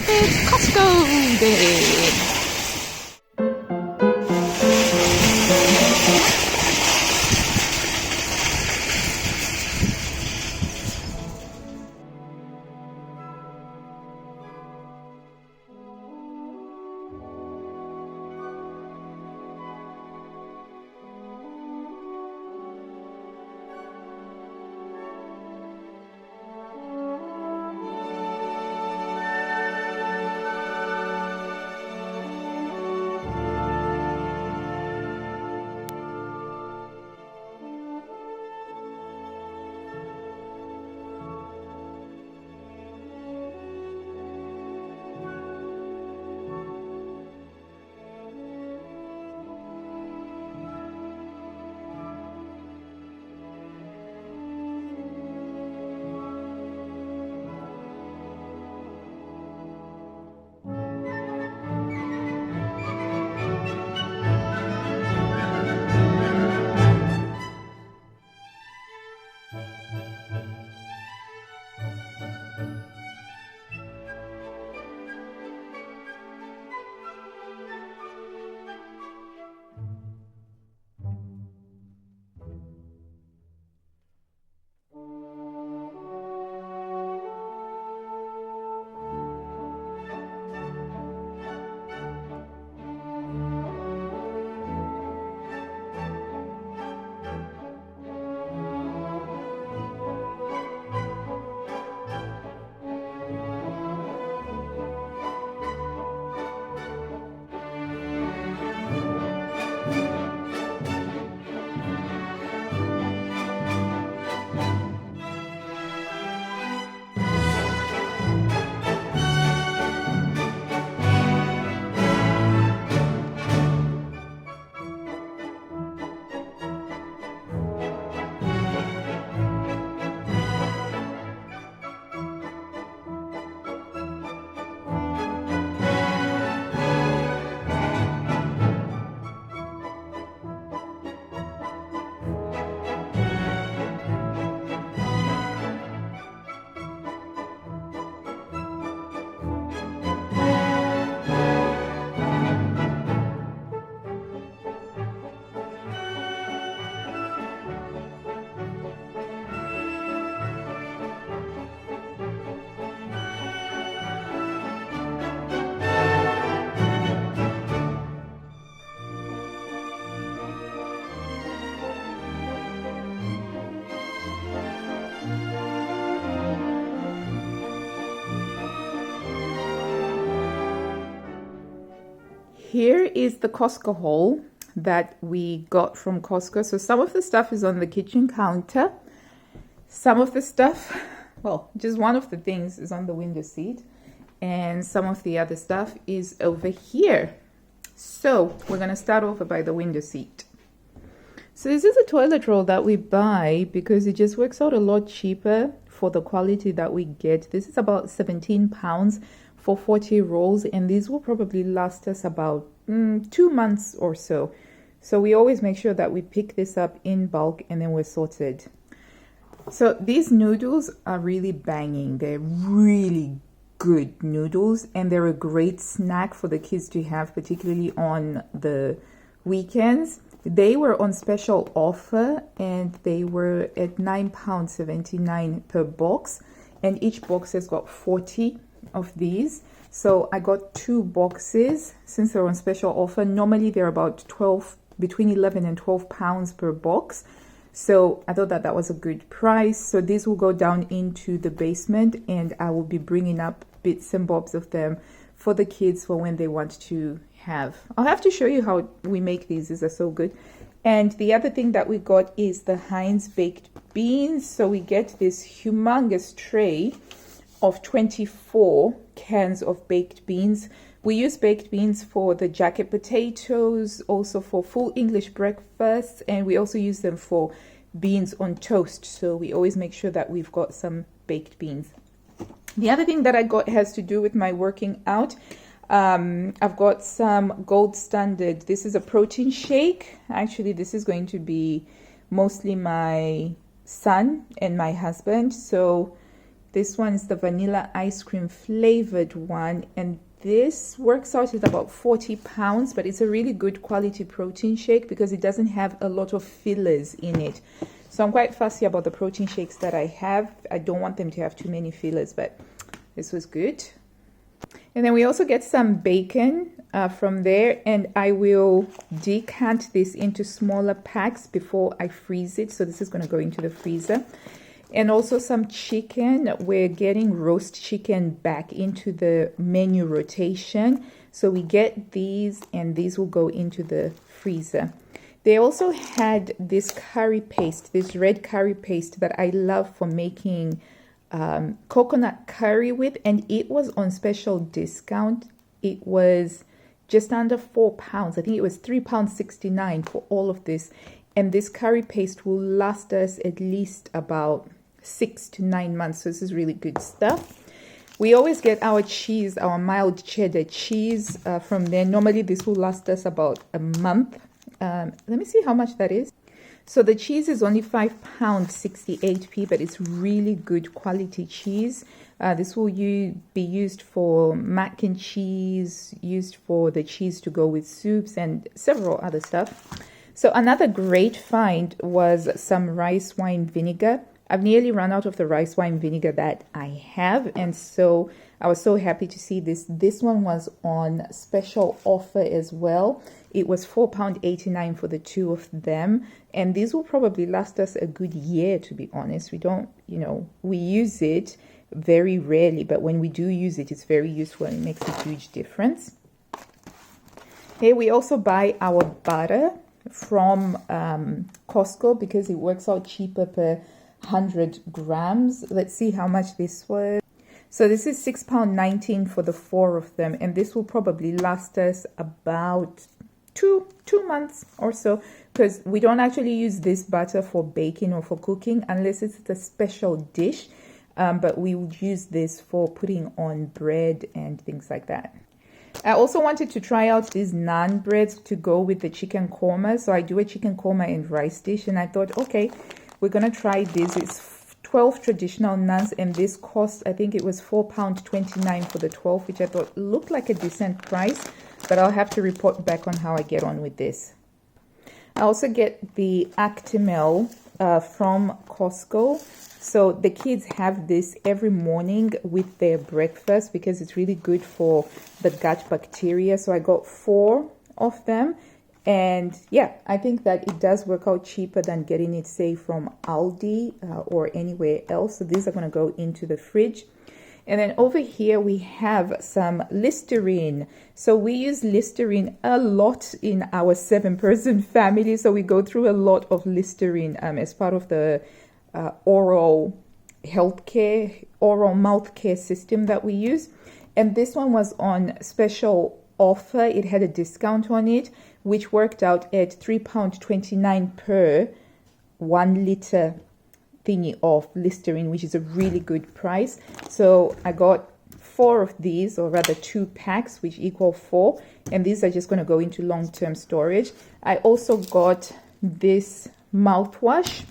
It's Costco day. Here is the Costco haul that we got from Costco. So some of the stuff is on the kitchen counter. Some of the stuff, well, just one of the things is on the window seat. And some of the other stuff is over here. So we're going to start over by the window seat. So this is a toilet roll that we buy because it just works out a lot cheaper for the quality that we get. This is about 17 pounds for 40 rolls, and these will probably last us about 2 months or so. So we always make sure that we pick this up in bulk and then we're sorted. So these noodles are really banging. They're really good noodles, and they're a great snack for the kids to have, particularly on the weekends. They were on special offer and they were at £9.79 per box, and each box has got 40 of these. So I got 2 boxes since they're on special offer. Normally they're about between 11 and 12 pounds per box. So I thought that was a good price. So these will go down into the basement, and I will be bringing up bits and bobs of them for the kids for when they want to have. I'll have to show you how we make these. These are so good. And the other thing that we got is the Heinz baked beans. So we get this humongous tray of 24 cans of baked beans. We use baked beans for the jacket potatoes, also for full English breakfasts, and we also use them for beans on toast. So we always make sure that we've got some baked beans. The other thing that I got has to do with my working out. I've got some Gold Standard. This is a protein shake. Actually, this is going to be mostly my son and my husband. So This one is the vanilla ice cream flavored one, and this works out at about 40 pounds, but it's a really good quality protein shake because it doesn't have a lot of fillers in it. So I'm quite fussy about the protein shakes that I have. I don't want them to have too many fillers, but this was good. And then we also get some bacon from there, and I will decant this into smaller packs before I freeze it. So this is going to go into the freezer. And also some chicken. We're getting roast chicken back into the menu rotation. So we get these, and these will go into the freezer. They also had this curry paste, this red curry paste that I love for making coconut curry with, and it was on special discount. It was just under £4. I think it was £3.69 for all of this. And this curry paste will last us at least about 6 to 9 months. So this is really good stuff. We always get our cheese, our mild cheddar cheese from there. Normally this will last us about a month. Let me see how much that is. So the cheese is only £5.68p, but it's really good quality cheese. This will be used for mac and cheese, used for the cheese to go with soups and several other stuff. So another great find was some rice wine vinegar. I've nearly run out of the rice wine vinegar that I have, and so I was so happy to see this. This one was on special offer as well. It was £4.89 for the two of them, and these will probably last us a good year, to be honest. We don't, we use it very rarely, but when we do use it, it's very useful and it makes a huge difference. Here we also buy our butter from Costco because it works out cheaper per 100 grams. Let's see how much this was. So this is £6.19 for the 4 of them, and this will probably last us about two months or so, because we don't actually use this butter for baking or for cooking unless it's a special dish, but we would use this for putting on bread and things like that. I also wanted to try out these naan breads to go with the chicken korma. So I do a chicken korma and rice dish, and I thought, okay, we're gonna try this. It's 12 traditional naans, and this cost, I think it was £4.29 for the 12, which I thought looked like a decent price, but I'll have to report back on how I get on with this. I also get the Actimel from Costco. So the kids have this every morning with their breakfast because it's really good for the gut bacteria. So I got 4 of them. And yeah, I think that it does work out cheaper than getting it, say, from Aldi or anywhere else. So these are going to go into the fridge. And then over here we have some Listerine. So we use Listerine a lot in our 7-person family. So we go through a lot of Listerine as part of the oral healthcare, oral mouth care system that we use. And this one was on special offer. It had a discount on it, which worked out at £3.29 per 1 litre thingy of Listerine, which is a really good price. So I got 4 of these, or rather 2 packs, which equal 4, and these are just going to go into long-term storage. I also got this mouthwash,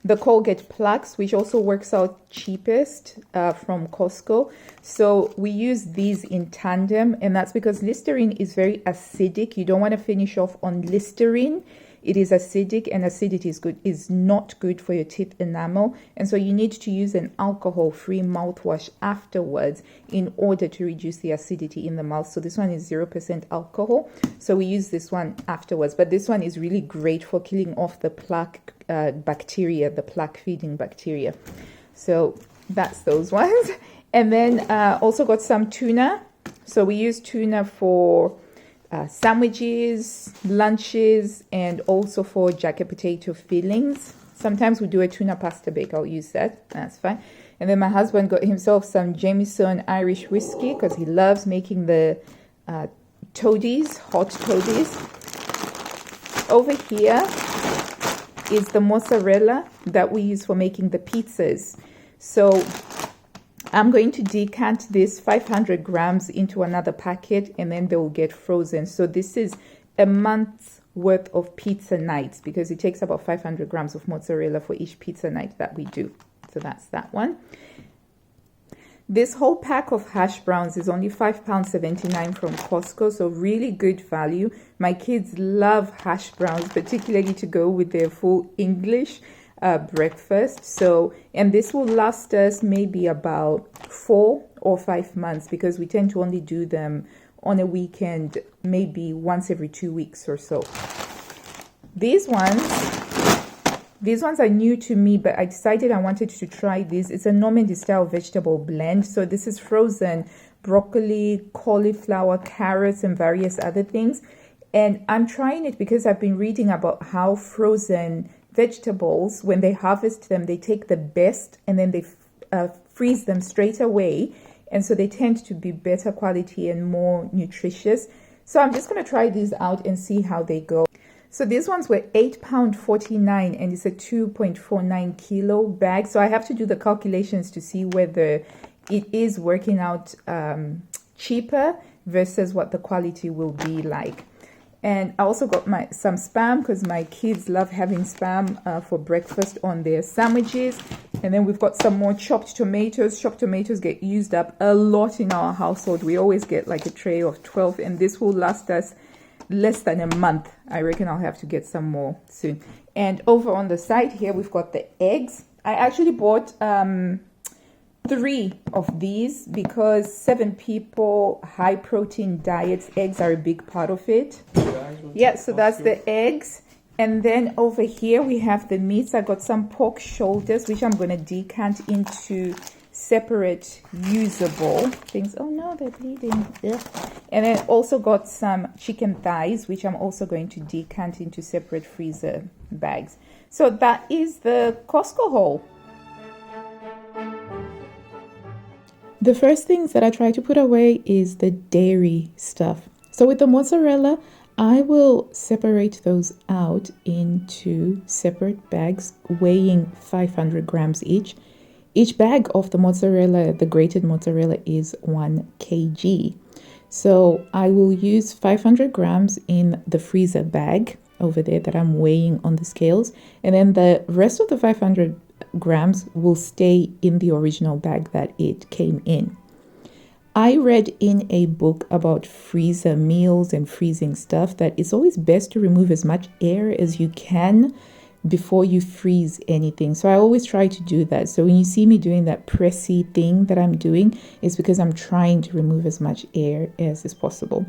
the Colgate Plaques, which also works out cheapest from Costco. So we use these in tandem, and that's because Listerine is very acidic. You don't want to finish off on Listerine. It is acidic, and acidity is not good for your teeth enamel. And so you need to use an alcohol-free mouthwash afterwards in order to reduce the acidity in the mouth. So this one is 0% alcohol. So we use this one afterwards. But this one is really great for killing off the plaque bacteria, the plaque-feeding bacteria. So that's those ones. And then also got some tuna. So we use tuna for sandwiches, lunches, and also for jacket potato fillings. Sometimes we do a tuna pasta bake. I'll use that. That's fine. And then my husband got himself some Jameson Irish whiskey because he loves making the toadies, hot toadies. Over here is the mozzarella that we use for making the pizzas. So I'm going to decant this 500 grams into another packet, and then they will get frozen. So this is a month's worth of pizza nights because it takes about 500 grams of mozzarella for each pizza night that we do. So that's that one. This whole pack of hash browns is only £5.79 from Costco, so really good value. My kids love hash browns, particularly to go with their full English breakfast. So, and this will last us maybe about 4 or 5 months, because we tend to only do them on a weekend, maybe once every 2 weeks or so. These ones are new to me, but I decided I wanted to try this. It's a Normandy style vegetable blend. So this is frozen broccoli, cauliflower, carrots, and various other things. And I'm trying it because I've been reading about how frozen vegetables, when they harvest them, they take the best and then they freeze them straight away. And so they tend to be better quality and more nutritious. So I'm just going to try these out and see how they go. So these ones were £8.49 and it's a 2.49 kilo bag. So I have to do the calculations to see whether it is working out cheaper versus what the quality will be like. And I also got some Spam, because my kids love having Spam for breakfast on their sandwiches. And then we've got some more chopped tomatoes. Chopped tomatoes get used up a lot in our household. We always get like a tray of 12, and this will last us less than a month. I reckon I'll have to get some more soon. And over on the side here, we've got the eggs. I actually bought 3 of these because 7 people, high protein diets, eggs are a big part of it. Yeah, so that's the eggs. And then over here we have the meats. I got some pork shoulders, which I'm going to decant into separate usable things. Oh no, they're bleeding. Ugh. And then also got some chicken thighs, which I'm also going to decant into separate freezer bags. So that is the Costco haul. The first things that I try to put away is the dairy stuff. So with the mozzarella, I will separate those out into separate bags weighing 500 grams each. Each bag of the mozzarella, the grated mozzarella, is 1 kg. So I will use 500 grams in the freezer bag over there that I'm weighing on the scales. And then the rest of the 500 grams will stay in the original bag that it came in. I read in a book about freezer meals and freezing stuff that it's always best to remove as much air as you can before you freeze anything. So I always try to do that. So when you see me doing that pressy thing that I'm doing, it's because I'm trying to remove as much air as is possible.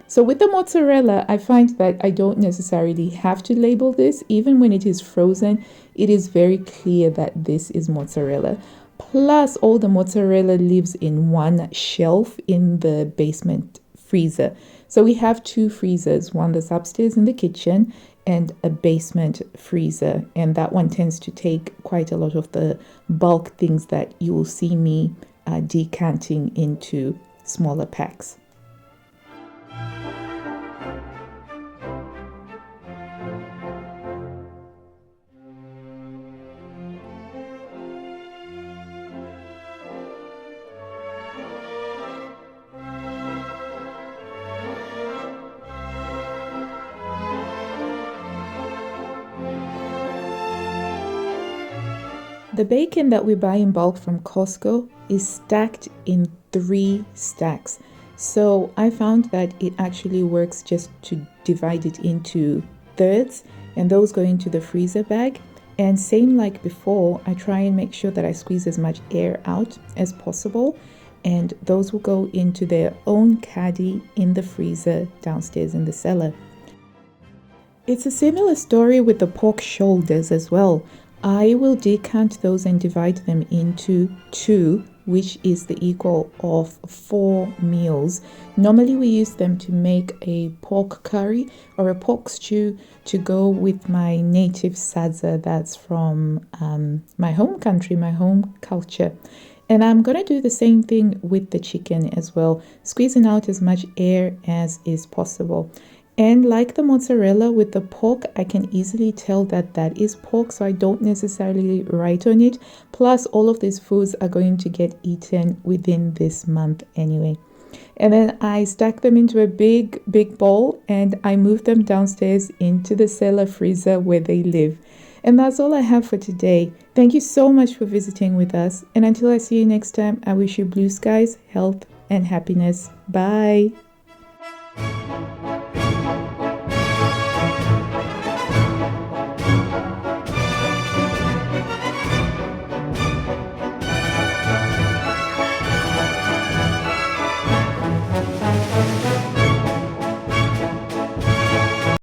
So with the mozzarella, I find that I don't necessarily have to label this. Even when it is frozen, it is very clear that this is mozzarella. Plus, all the mozzarella lives in one shelf in the basement freezer. So we have 2 freezers, one that's upstairs in the kitchen and a basement freezer. And that one tends to take quite a lot of the bulk things that you will see me decanting into smaller packs. The bacon that we buy in bulk from Costco is stacked in 3 stacks. So I found that it actually works just to divide it into thirds, and those go into the freezer bag. And same like before, I try and make sure that I squeeze as much air out as possible, and those will go into their own caddy in the freezer downstairs in the cellar. It's a similar story with the pork shoulders as well. I will decant those and divide them into 2, which is the equal of 4 meals. Normally we use them to make a pork curry or a pork stew to go with my native sadza that's from my home country, my home culture. And I'm going to do the same thing with the chicken as well, squeezing out as much air as is possible. And like the mozzarella with the pork, I can easily tell that that is pork, so I don't necessarily write on it. Plus, all of these foods are going to get eaten within this month anyway. And then I stack them into a big bowl and I move them downstairs into the cellar freezer where they live. And that's all I have for today. Thank you so much for visiting with us. And until I see you next time, I wish you blue skies, health, and happiness. Bye.